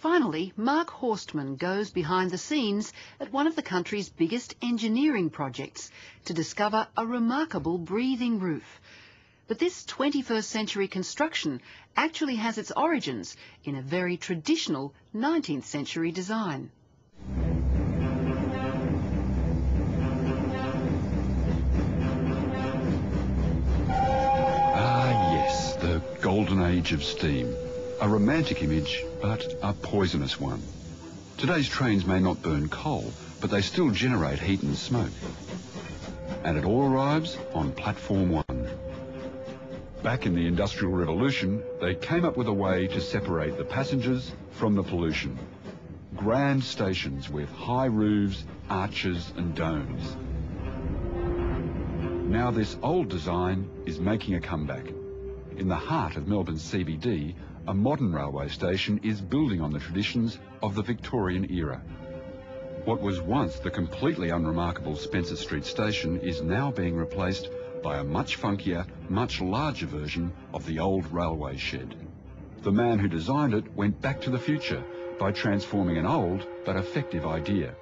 Finally, Mark Horstman goes behind the scenes at one of the country's biggest engineering projects to discover a remarkable breathing roof. But this 21st century construction actually has its origins in a very traditional 19th century design. Ah yes, the golden age of steam. A romantic image, but a poisonous one. Today's trains may not burn coal, but they still generate heat and smoke. And it all arrives on Platform 1. Back in the Industrial Revolution, they came up with a way to separate the passengers from the pollution. Grand stations with high roofs, arches and domes. Now this old design is making a comeback. In the heart of Melbourne's CBD, a modern railway station is building on the traditions of the Victorian era. What was once the completely unremarkable Spencer Street station is now being replaced by a much funkier, much larger version of the old railway shed. The man who designed it went back to the future by transforming an old but effective idea.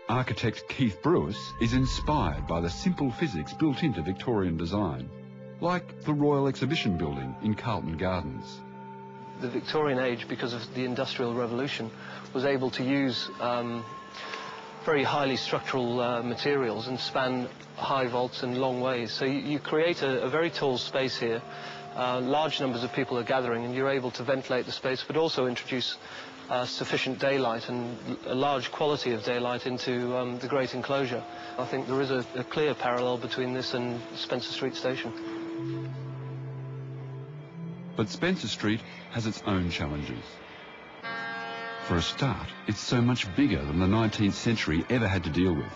Architect Keith Brewis is inspired by the simple physics built into Victorian design, like the Royal Exhibition Building in Carlton Gardens. The Victorian age, because of the Industrial Revolution, was able to use very highly structural materials and span high vaults and long ways. So you create a very tall space here. Large numbers of people are gathering and you're able to ventilate the space, but also introduce sufficient daylight and a large quality of daylight into the great enclosure. I think there is a clear parallel between this and Spencer Street Station. But Spencer Street has its own challenges. For a start, it's so much bigger than the 19th century ever had to deal with.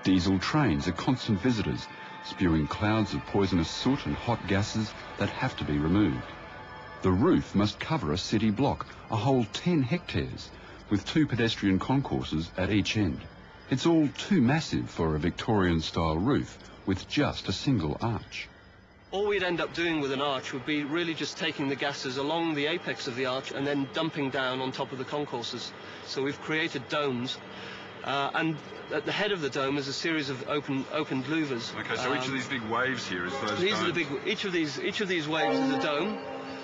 Diesel trains are constant visitors, spewing clouds of poisonous soot and hot gases that have to be removed. The roof must cover a city block, a whole 10 hectares, with 2 pedestrian concourses at each end. It's all too massive for a Victorian-style roof with just a single arch. All we'd end up doing with an arch would be really just taking the gases along the apex of the arch and then dumping down on top of the concourses. So we've created domes, and at the head of the dome is a series of open louvers. Okay, so each of these big waves here is those These domes. are the big. Each of these waves is a dome.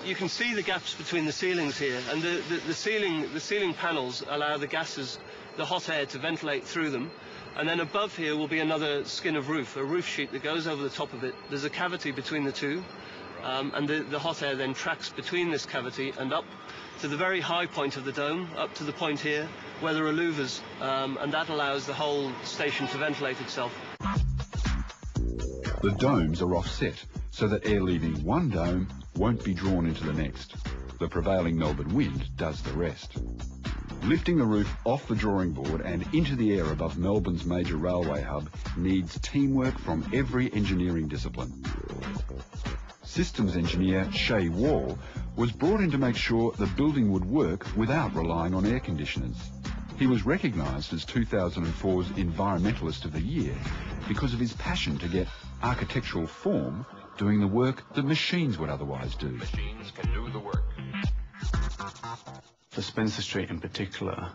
You can see the gaps between the ceilings here, and the ceiling panels allow the gases, the hot air, to ventilate through them. And then above here will be another skin of roof, a roof sheet that goes over the top of it. There's a cavity between the two, and the hot air then tracks between this cavity and up to the very high point of the dome, up to the point here where there are louvers, and that allows the whole station to ventilate itself. The domes are offset so that air leaving one dome won't be drawn into the next. The prevailing Melbourne wind does the rest. Lifting the roof off the drawing board and into the air above Melbourne's major railway hub needs teamwork from every engineering discipline. Systems engineer Shay Wall was brought in to make sure the building would work without relying on air conditioners. He was recognised as 2004's Environmentalist of the Year because of his passion to get architectural form doing the work that machines would otherwise do. Machines can do the work. For Spencer Street in particular,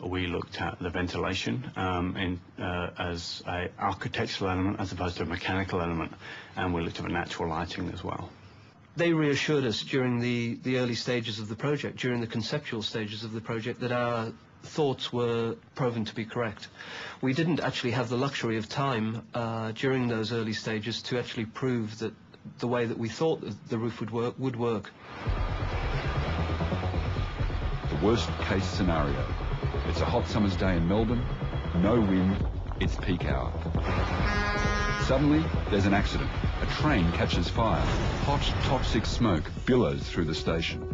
we looked at the ventilation as an architectural element as opposed to a mechanical element, and we looked at the natural lighting as well. They reassured us during the early stages of the project, during the conceptual stages of the project, that our thoughts were proven to be correct. We didn't actually have the luxury of time during those early stages to actually prove that the way that we thought that the roof would work. The worst case scenario. It's a hot summer's day in Melbourne, no wind, it's peak hour. Suddenly, there's an accident. A train catches fire. Hot, toxic smoke billows through the station.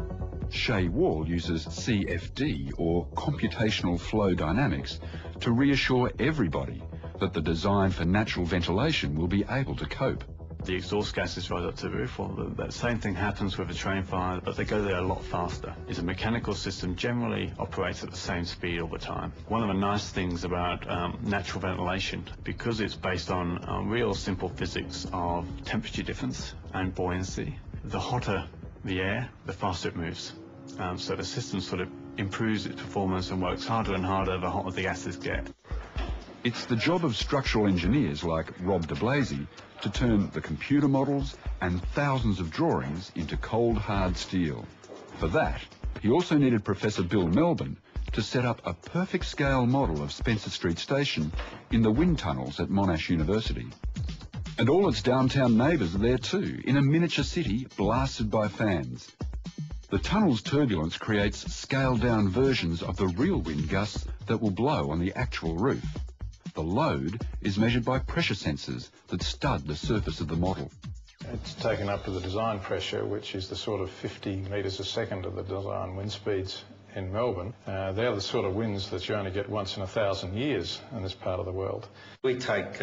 Shay Wall uses CFD, or computational flow dynamics, to reassure everybody that the design for natural ventilation will be able to cope. The exhaust gases rise up to the roof. Well, that same thing happens with a train fire, but they go there a lot faster. It's a mechanical system, generally operates at the same speed all the time. One of the nice things about natural ventilation, because it's based on real simple physics of temperature difference and buoyancy, the hotter the air, the faster it moves. So the system sort of improves its performance and works harder and harder the hotter the gases get. It's the job of structural engineers like Rob de Blasey to turn the computer models and thousands of drawings into cold, hard steel. For that, he also needed Professor Bill Melbourne to set up a perfect scale model of Spencer Street Station in the wind tunnels at Monash University. And all its downtown neighbours are there too, in a miniature city blasted by fans. The tunnel's turbulence creates scaled-down versions of the real wind gusts that will blow on the actual roof. The load is measured by pressure sensors that stud the surface of the model. It's taken up to the design pressure, which is the sort of 50 metres a second of the design wind speeds in Melbourne. They're the sort of winds that you only get once in 1,000 years in this part of the world. We take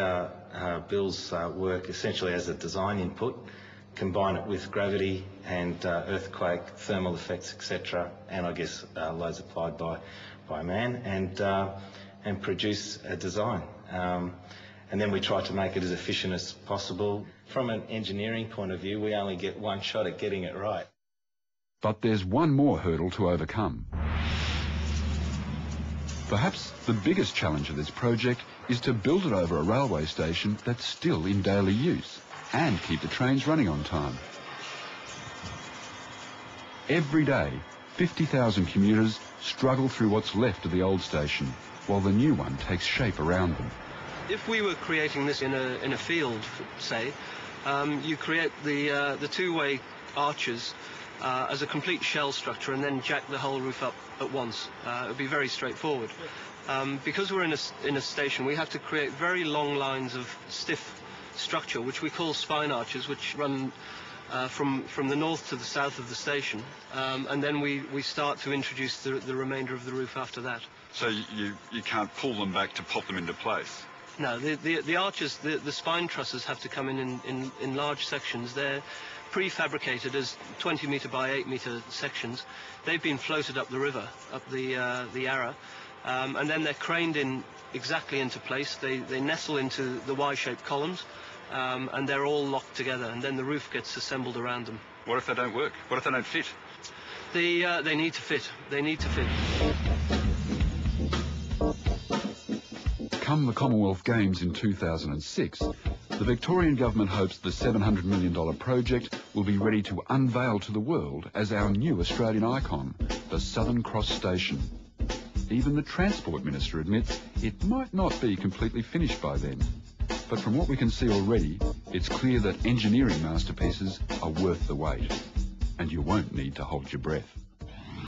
Bill's work essentially as a design input, combine it with gravity and earthquake, thermal effects, etc., and I guess loads applied by man, and produce a design. And then we try to make it as efficient as possible. From an engineering point of view, we only get one shot at getting it right. But there's one more hurdle to overcome. Perhaps the biggest challenge of this project is to build it over a railway station that's still in daily use and keep the trains running on time. Every day, 50,000 commuters struggle through what's left of the old station, while the new one takes shape around them. If we were creating this in a field, say, you create the two-way arches as a complete shell structure and then jack the whole roof up at once. It would be very straightforward. Because we're in a station, we have to create very long lines of stiff structure, which we call spine arches, which run from the north to the south of the station, and then we start to introduce the remainder of the roof after that. So you can't pull them back to pop them into place? No, the arches, the spine trusses have to come in large sections. They're prefabricated as 20 metre by 8 metre sections. They've been floated up the river, up the Yarra, and then they're craned in exactly into place. They nestle into the Y-shaped columns, and they're all locked together, and then the roof gets assembled around them. What if they don't work? What if they don't fit? They need to fit. They need to fit. Come the Commonwealth Games in 2006, the Victorian government hopes the $700 million project will be ready to unveil to the world as our new Australian icon, the Southern Cross Station. Even the Transport Minister admits it might not be completely finished by then. But from what we can see already, it's clear that engineering masterpieces are worth the wait. And you won't need to hold your breath.